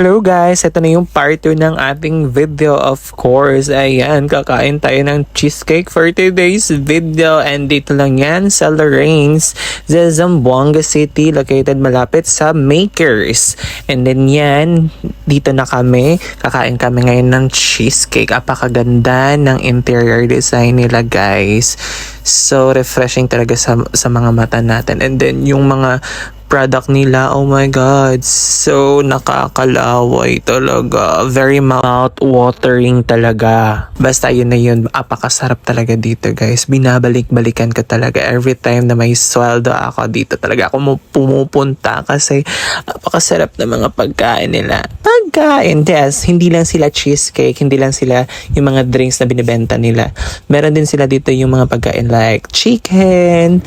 Hello guys, ito na yung part 2 ng ating video. Of course, ayan, kakain tayo ng cheesecake for today's video. And dito lang yan sa Lorraine's, sa Zamboanga City, located malapit sa Makers. And then yan, dito na kami, kakain kami ngayon ng cheesecake. Apakaganda ng interior design nila guys. So refreshing talaga sa mga mata natin. And then yung mga product nila, oh my god, so nakakalaway talaga, very mouth-watering talaga. Basta yun na yun, apakasarap talaga dito guys, binabalik-balikan ko talaga every time na may sweldo ako dito talaga ako pumupunta kasi apakasarap na mga pagkain nila. Pagkain, yes, hindi lang sila cheesecake, hindi lang sila yung mga drinks na binibenta nila, meron din sila dito yung mga pagkain like chicken,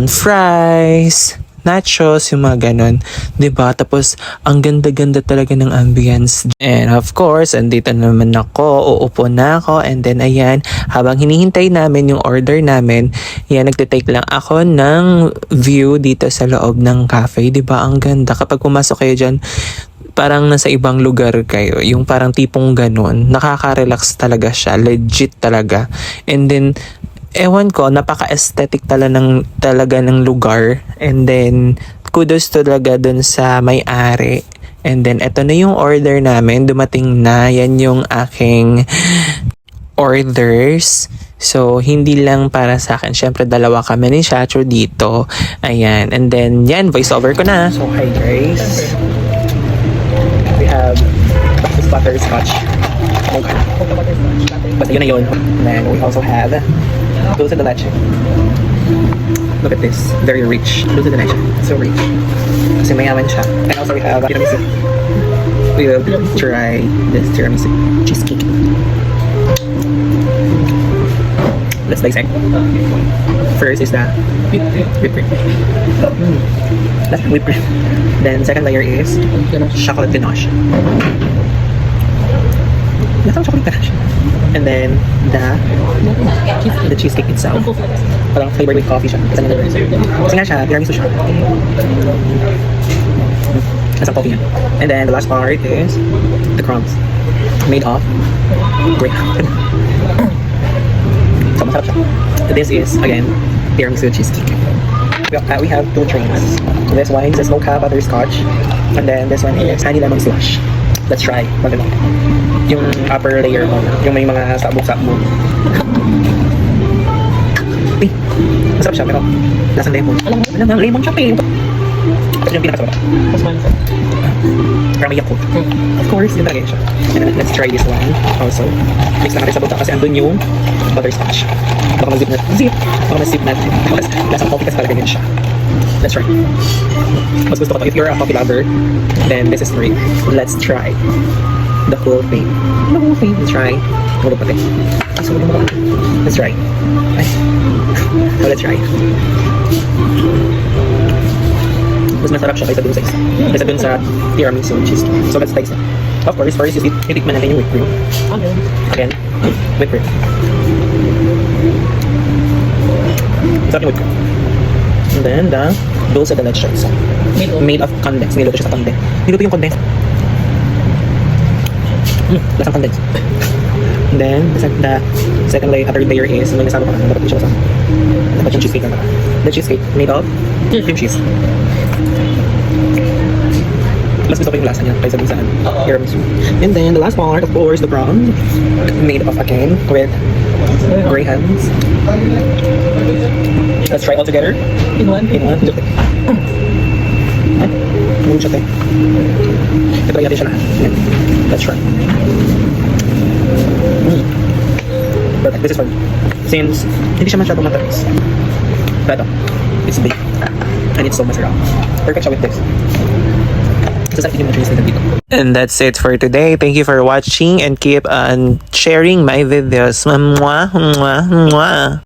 fries, nachos, yung mga ganon, diba? Tapos, ang ganda-ganda talaga ng ambience. And of course, andito naman ako, uupo na ako, and then ayan, habang hinihintay namin yung order namin, yan, nagtitake lang ako ng view dito sa loob ng cafe, diba? Ang ganda. Kapag pumasok kayo dyan, parang nasa ibang lugar kayo, yung parang tipong ganon, nakaka-relax talaga siya, legit talaga. And then, ewan ko, napaka-aesthetic talaga ng lugar. And then, kudos talaga dun sa may-ari. And then, eto na yung order namin. Dumating na. Yan yung aking orders. So, hindi lang para sa akin. Siyempre, dalawa kami ni Shacho dito. Ayan. And then, yan, voiceover ko na. So, hi guys. We have butterscotch. Okay. Basta yun na yun. And then, we also have dulce de leche. Look at this. Very rich. Dulce de leche. So rich. Kasi mayaman siya. And also we have tiramisu. We will try this tiramisu cheesecake. Let's dissect. First is the whipped cream. That's whipped cream. Then second layer is chocolate ganache. Nasaan chocolate ganache? And then the cheesecake itself, parang flavored with coffee siya. Kasi nga siya, tiramisu siya. Nasa coffee yan. And then the last part is the crumbs made of graham. So masarap siya. This is again tiramisu cheesecake. We have two trays. This one is a mocha butterscotch, and then this one is honey lemon slush. Let's try. Yung upper layer mo, yung may mga sabog-sabog. Eh, masarap siya, pero lasang lemon. Alam mo, lemon siya, pero ito yung pinakasarap. Parang may Yakult. Of course, yun talaga siya. And then, let's try this one also. Mix lang natin sa buta kasi andun yung butterscotch. Baka mag-zip natin. Baka mag-zip natin. Lasang coffee kasi talaga yun siya. Let's try. Mas gusto ko to. If you're a coffee lover, then this is great. Let's try the whole thing. The whole thing. Let's try. Hold up pati. Let's try. So let's try. Mas masarap siya kaysa dun sa isa. Kaysa dun sa tiramisu cheesecake. So let's taste it. Of course, first is itikman natin yung whipped cream. Again, whipped cream. Masarap yung whipped cream. And then the dulce de leche isa. Made of condensed. Niluto siya sa condensed. Niluto yung condensed. Lasang condensed. And then the second layer, third layer is may nasama pa na dapat siya sa dapat yung cheesecake naman. The cheesecake made of cream cheese. Mas gusto ko yung lasa niya kaysa dun sa tiramisu. And then the last part, of course, the prawn made of again with grahams. Let's try all together. In one. Ito natin siya lahat. Let's try. Perfect. This is for me. Since hindi siya masyadong matamis. Pero it's big. And it's so masarap. Perfect siya with this. And that's it for today. Thank you for watching and keep on sharing my videos. Mwah, mwah, mwah.